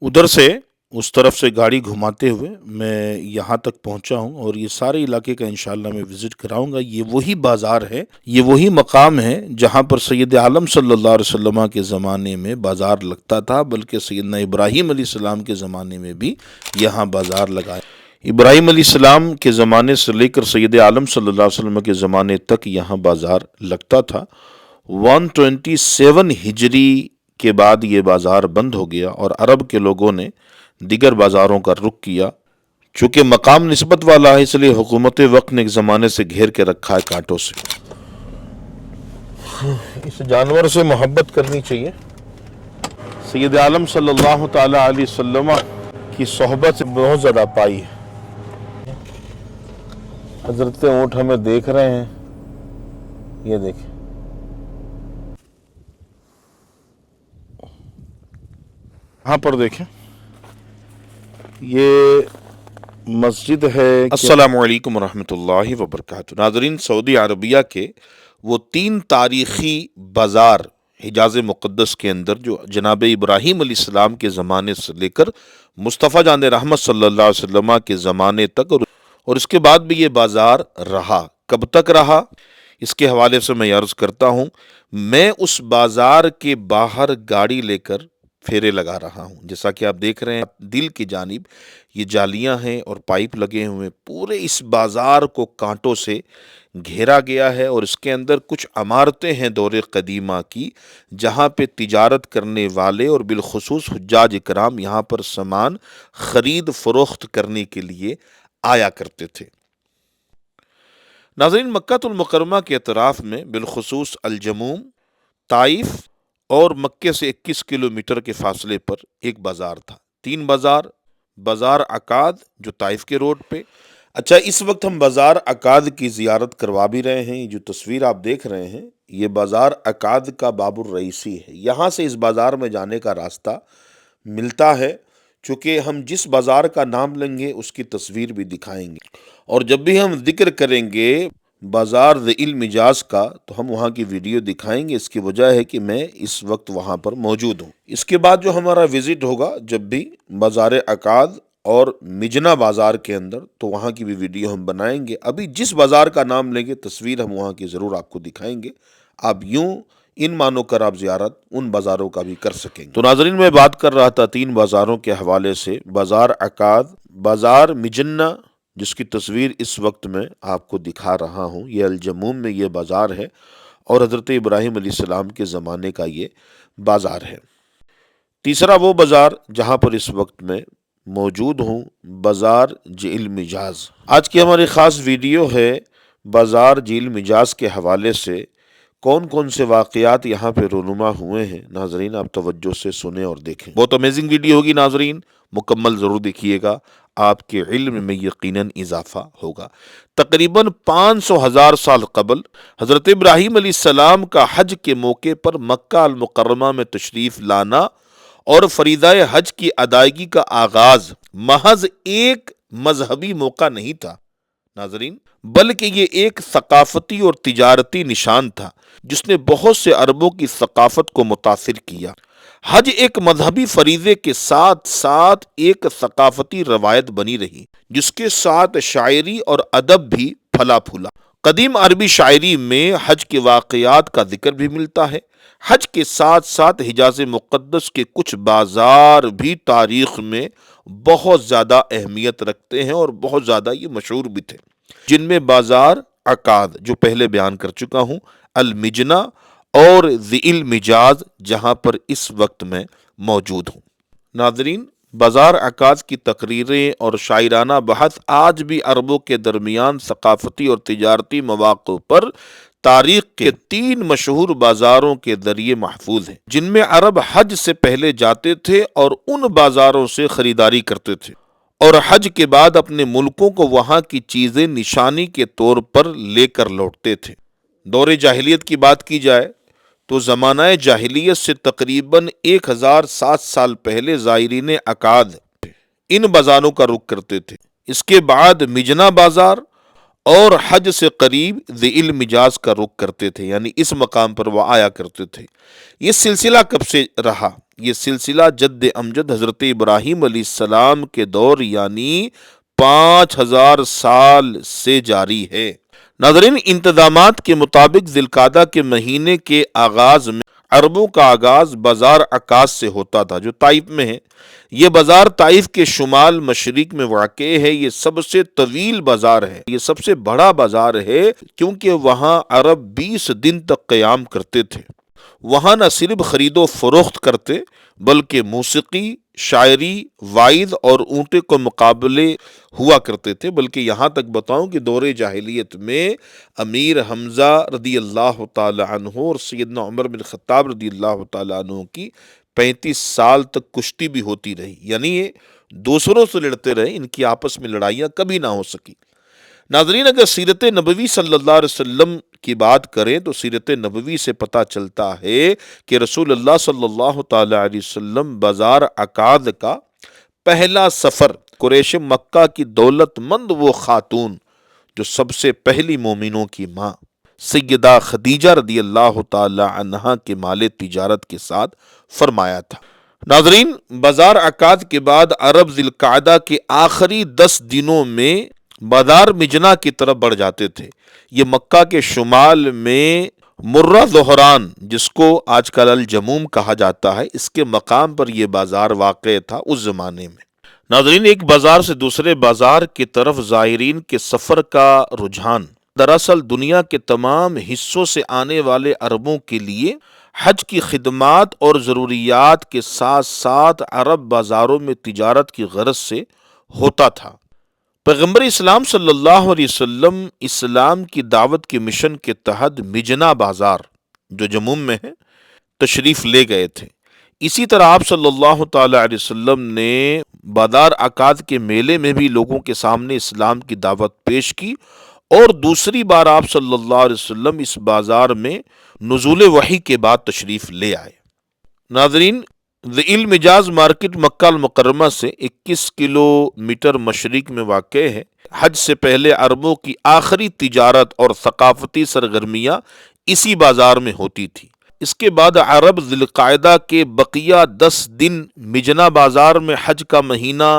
ادھر سے اس طرف سے گاڑی گھماتے ہوئے میں یہاں تک پہنچا ہوں اور یہ سارے علاقے کا انشاءاللہ میں وزٹ کراؤں گا۔ یہ وہی بازار ہے، یہ وہی مقام ہے جہاں پر سید عالم صلی اللہ علیہ وسلم کے زمانے میں بازار لگتا تھا، بلکہ سیدنا ابراہیم علیہ السلام کے زمانے میں بھی یہاں بازار لگا۔ ابراہیم علیہ السلام کے زمانے سے لے کر سید عالم صلی اللہ علیہ وسلم کے زمانے تک یہاں بازار لگتا تھا۔ 127 ہجری کے بعد یہ بازار بند ہو گیا اور عرب کے لوگوں نے دیگر بازاروں کا رخ کیا۔ چونکہ مقام نسبت والا ہے اس لیے حکومت وقت نے ایک زمانے سے گھیر کے رکھا ہے کانٹوں سے۔ اس جانور سے محبت کرنی چاہیے۔ سید عالم صلی اللہ تعالی علیہ وسلم کی صحبت سے بہت زیادہ پائی ہے۔ حضرت اونٹ ہمیں دیکھ رہے ہیں، یہ دیکھیں، یہاں پر دیکھیں، یہ مسجد ہے۔ السلام علیکم ورحمۃ اللہ وبرکاتہ۔ ناظرین، سعودی عربیہ کے وہ 3 تاریخی بازار حجاز مقدس کے اندر جو جناب ابراہیم علیہ السلام کے زمانے سے لے کر مصطفیٰ جان رحمت صلی اللہ علیہ وسلم کے زمانے تک اور اس کے بعد بھی یہ بازار رہا۔ کب تک رہا اس کے حوالے سے میں عرض کرتا ہوں۔ میں اس بازار کے باہر گاڑی لے کر پھیرے لگا رہا ہوں، جیسا کہ آپ دیکھ رہے ہیں دل کی جانب یہ جالیاں ہیں اور پائپ لگے ہوئے، پورے اس بازار کو کانٹوں سے گھیرا گیا ہے اور اس کے اندر کچھ عمارتیں ہیں دور قدیمہ کی، جہاں پہ تجارت کرنے والے اور بالخصوص حجاج اکرام یہاں پر سامان خرید فروخت کرنے کے لیے آیا کرتے تھے۔ ناظرین، مکہ المکرمہ کے اطراف میں بالخصوص الجموم، طائف اور مکے سے 21 کلومیٹر کے فاصلے پر ایک بازار تھا۔ 3 بازار، بازار عکاد جو طائف کے روڈ پہ۔ اچھا، اس وقت ہم بازار عکاد کی زیارت کروا بھی رہے ہیں۔ جو تصویر آپ دیکھ رہے ہیں یہ بازار عکاد کا باب الرئیسی ہے۔ یہاں سے اس بازار میں جانے کا راستہ ملتا ہے، چونکہ ہم جس بازار کا نام لیں گے اس کی تصویر بھی دکھائیں گے، اور جب بھی ہم ذکر کریں گے بازار ذی المجاز کا تو ہم وہاں کی ویڈیو دکھائیں گے۔ اس کی وجہ ہے کہ میں اس وقت وہاں پر موجود ہوں۔ اس کے بعد جو ہمارا وزٹ ہوگا جب بھی بازار عکاد اور مجنہ بازار کے اندر، تو وہاں کی بھی ویڈیو ہم بنائیں گے۔ ابھی جس بازار کا نام لیں گے تصویر ہم وہاں کی ضرور آپ کو دکھائیں گے، آپ یوں ان مانو کر آپ زیارت ان بازاروں کا بھی کر سکیں گے۔ تو ناظرین، میں بات کر رہا تھا 3 بازاروں کے حوالے سے، بازار عکاد، بازار مجنہ جس کی تصویر اس وقت میں آپ کو دکھا رہا ہوں، یہ الجموم میں یہ بازار ہے، اور حضرت ابراہیم علیہ السلام کے زمانے کا یہ بازار ہے۔ تیسرا وہ بازار جہاں پر اس وقت میں موجود ہوں، بازار ذی المجاز۔ آج کی ہماری خاص ویڈیو ہے بازار ذی المجاز کے حوالے سے کون کون سے واقعات یہاں پہ رونما ہوئے ہیں۔ ناظرین، آپ توجہ سے سنیں اور دیکھیں، بہت امیزنگ ویڈیو ہوگی۔ ناظرین مکمل ضرور دیکھیے گا، آپ کے علم میں یقیناً اضافہ ہوگا۔ تقریباً 500,000 سال قبل حضرت ابراہیم علیہ السلام کا حج کے موقع پر مکہ المکرمہ میں تشریف لانا اور فریضہ حج کی ادائیگی کا آغاز محض ایک مذہبی موقع نہیں تھا ناظرین، بلکہ یہ ایک ثقافتی اور تجارتی نشان تھا جس نے بہت سے عربوں کی ثقافت کو متاثر کیا۔ حج ایک مذہبی فریضے کے ساتھ ساتھ ایک ثقافتی روایت بنی رہی، جس کے ساتھ شاعری اور ادب بھی پھلا پھولا۔ قدیم عربی شاعری میں حج کے واقعات کا ذکر بھی ملتا ہے۔ حج کے ساتھ ساتھ حجاز مقدس کے کچھ بازار بھی تاریخ میں بہت زیادہ اہمیت رکھتے ہیں اور بہت زیادہ یہ مشہور بھی تھے، جن میں بازار عکاد جو پہلے بیان کر چکا ہوں، المجنہ اور ذی المجاز جہاں پر اس وقت میں موجود ہوں۔ ناظرین، بازار عکاظ کی تقریریں اور شاعرانہ بحث آج بھی عربوں کے درمیان ثقافتی اور تجارتی مواقع پر تاریخ کے 3 مشہور بازاروں کے ذریعے محفوظ ہیں، جن میں عرب حج سے پہلے جاتے تھے اور ان بازاروں سے خریداری کرتے تھے، اور حج کے بعد اپنے ملکوں کو وہاں کی چیزیں نشانی کے طور پر لے کر لوٹتے تھے۔ دور جاہلیت کی بات کی جائے تو زمانہ جاہلیت سے تقریباً 1007 سال پہلے زائرین عکاد ان بازاروں کا رخ کرتے تھے۔ اس کے بعد مجنہ بازار اور حج سے قریب ذی المجاز کا رخ کرتے تھے، یعنی اس مقام پر وہ آیا کرتے تھے۔ یہ سلسلہ کب سے رہا؟ یہ سلسلہ جد امجد حضرت ابراہیم علیہ السلام کے دور یعنی 5000 سال سے جاری ہے۔ ناظرین، انتظامات کے مطابق ذی القعدہ کے مہینے کے آغاز میں عربوں کا آغاز بازار عکاظ سے ہوتا تھا جو طائف میں ہے۔ یہ بازار طائف کے شمال مشرق میں واقع ہے۔ یہ سب سے طویل بازار ہے، یہ سب سے بڑا بازار ہے، کیونکہ وہاں عرب 20 دن تک قیام کرتے تھے۔ وہاں نہ صرف خرید و فروخت کرتے بلکہ موسیقی، شاعری، وعظ اور اونٹے کو مقابلے ہوا کرتے تھے۔ بلکہ یہاں تک بتاؤں کہ دور جاہلیت میں امیر حمزہ رضی اللہ تعالی عنہ اور سیدنا عمر بن خطاب رضی اللہ تعالی عنہ کی 35 سال تک کشتی بھی ہوتی رہی، یعنی یہ دوسروں سے لڑتے رہے، ان کی آپس میں لڑائیاں کبھی نہ ہو سکی۔ ناظرین، اگر سیرت نبوی صلی اللہ علیہ وسلم کی بات کریں تو سیرت نبوی سے پتہ چلتا ہے کہ رسول اللہ صلی اللہ تعالی علیہ وسلم بازار عکاظ کا پہلا سفر قریش مکہ کی دولت مند وہ خاتون جو سب سے پہلی مومنوں کی ماں سیدہ خدیجہ رضی اللہ تعالی عنہا کے مال تجارت کے ساتھ فرمایا تھا۔ ناظرین، بازار عکاظ کے بعد عرب ذی القعدہ کے آخری 10 دنوں میں بازار مجنا کی طرف بڑھ جاتے تھے۔ یہ مکہ کے شمال میں مرہ ظہران، جس کو آج کل الجموم کہا جاتا ہے، اس کے مقام پر یہ بازار واقع تھا اس زمانے میں۔ ناظرین، ایک بازار سے دوسرے بازار کی طرف زائرین کے سفر کا رجحان دراصل دنیا کے تمام حصوں سے آنے والے عربوں کے لیے حج کی خدمات اور ضروریات کے ساتھ ساتھ عرب بازاروں میں تجارت کی غرض سے ہوتا تھا۔ پیغمبر اسلام صلی اللہ علیہ وسلم اسلام کی دعوت کے مشن کے تحت مجنا بازار جو جموم میں ہے تشریف لے گئے تھے۔ اسی طرح آپ صلی اللہ تعالی علیہ وسلم نے بازار عکاظ کے میلے میں بھی لوگوں کے سامنے اسلام کی دعوت پیش کی، اور دوسری بار آپ صلی اللہ علیہ وسلم اس بازار میں نزول وحی کے بعد تشریف لے آئے۔ ناظرین، ذی المجاز مارکیٹ مکہ المکرمہ سے 21 کلومیٹر مشرق میں واقع ہے۔ حج سے پہلے عربوں کی آخری تجارت اور ثقافتی سرگرمیاں اسی بازار میں ہوتی تھی۔ اس کے بعد عرب ذی القعدہ کے بقیہ 10 دن مجنا بازار میں حج کا مہینہ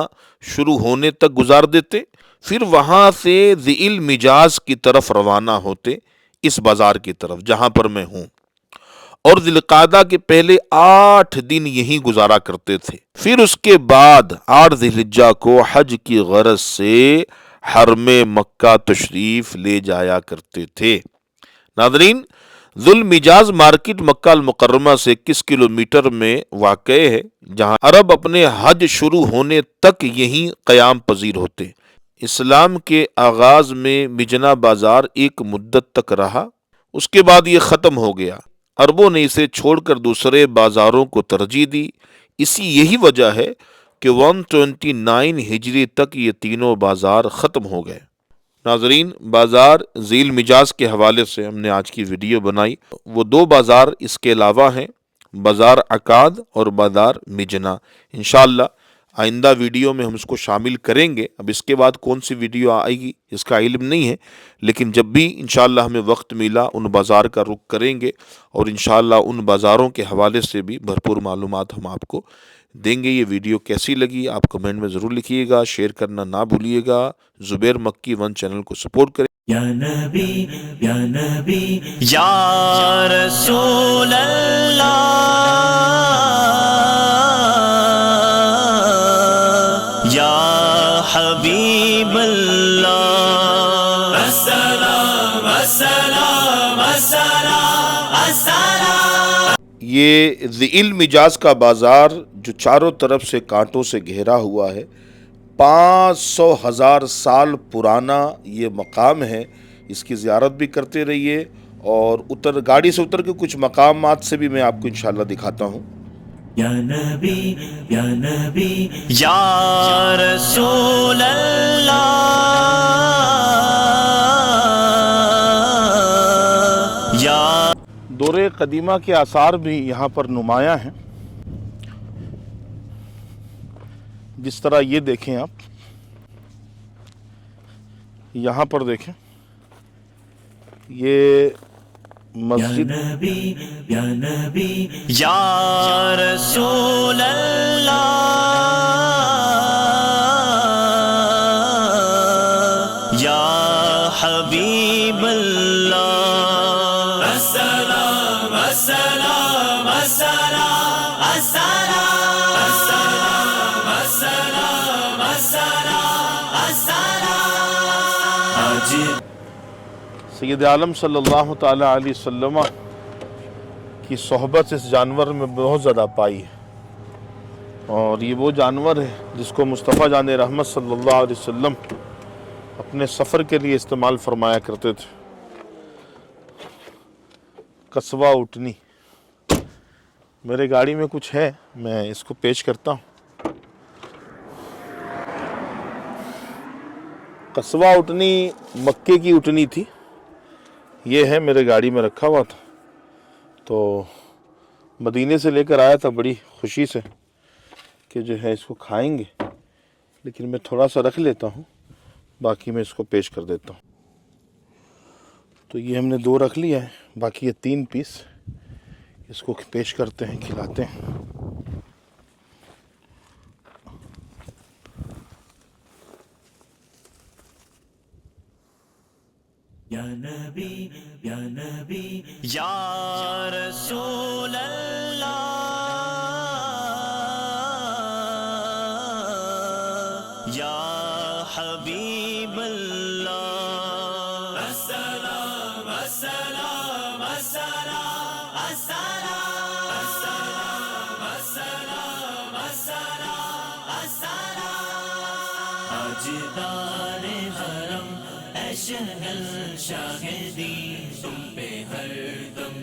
شروع ہونے تک گزار دیتے، پھر وہاں سے ذی المجاز کی طرف روانہ ہوتے، اس بازار کی طرف جہاں پر میں ہوں، اور ذی القعدہ کے پہلے 8 دن یہیں گزارا کرتے تھے۔ پھر اس کے بعد 8 ذی الحجہ کو حج کی غرض سے حرم مکہ تشریف لے جایا کرتے تھے۔ ناظرین، ذی المجاز مارکیٹ مکہ المکرمہ سے 21 کلومیٹر میں واقع ہے، جہاں عرب اپنے حج شروع ہونے تک یہیں قیام پذیر ہوتے۔ اسلام کے آغاز میں مجنا بازار ایک مدت تک رہا، اس کے بعد یہ ختم ہو گیا۔ عربوں نے اسے چھوڑ کر دوسرے بازاروں کو ترجیح دی۔ یہی وجہ ہے کہ 129 ہجری تک یہ تینوں بازار ختم ہو گئے۔ ناظرین، بازار ذی المجاز کے حوالے سے ہم نے آج کی ویڈیو بنائی۔ وہ 2 بازار اس کے علاوہ ہیں، بازار عکاظ اور بازار مجنا۔ انشاءاللہ آئندہ ویڈیو میں ہم اس کو شامل کریں گے۔ اب اس کے بعد کون سی ویڈیو آئے گی اس کا علم نہیں ہے، لیکن جب بھی انشاءاللہ ہمیں وقت ملا ان بازار کا رخ کریں گے، اور انشاءاللہ ان بازاروں کے حوالے سے بھی بھرپور معلومات ہم آپ کو دیں گے۔ یہ ویڈیو کیسی لگی آپ کمنٹ میں ضرور لکھیے گا، شیئر کرنا نہ بھولیے گا۔ زبیر مکی 1 چینل کو سپورٹ کریں۔ یا نبی یا نبی یا رسول اللہ، یا حبیب اللہ، السلام السلام السلام السلام۔ یہ ذی المجاز کا بازار جو چاروں طرف سے کانٹوں سے گھیرا ہوا ہے، 500,000 سال پرانا یہ مقام ہے۔ اس کی زیارت بھی کرتے رہیے، اور گاڑی سے اتر کے کچھ مقامات سے بھی میں آپ کو انشاءاللہ دکھاتا ہوں۔ یا نبی یا نبی یا رسول اللہ، یا دور قدیمہ کے آثار بھی یہاں پر نمایاں ہیں، جس طرح یہ دیکھیں آپ، یہاں پر دیکھیں یہ یا مسجد نبی یا نبی یا رسول اللہ یا حبیب اللہ السلام السلام السلام السلام السلام السلام السلام السلام آج سید عالم صلی اللہ تعالیٰ علیہ وسلم کی صحبت اس جانور میں بہت زیادہ پائی ہے، اور یہ وہ جانور ہے جس کو مصطفیٰ جان رحمت صلی اللہ علیہ وسلم اپنے سفر کے لیے استعمال فرمایا کرتے تھے۔ قصبہ اٹنی میرے گاڑی میں کچھ ہے، میں اس کو پیش کرتا ہوں۔ قصبہ اٹنی مکے کی اٹنی تھی، یہ ہے میرے گاڑی میں رکھا ہوا تھا، تو مدینے سے لے کر آیا تھا بڑی خوشی سے کہ جو ہے اس کو کھائیں گے، لیکن میں تھوڑا سا رکھ لیتا ہوں، باقی میں اس کو پیش کر دیتا ہوں۔ تو یہ ہم نے 2 رکھ لیا ہے، باقی یہ 3 پیس اس کو پیش کرتے ہیں، کھلاتے ہیں۔ یا نبی یا نبی یا رسول اللہ یا حبیب اللہ السلام السلام السلام السلام السلام السلام السلام السلام تاجدار حرم اے شہنشاہ دین تم پہ ہر دم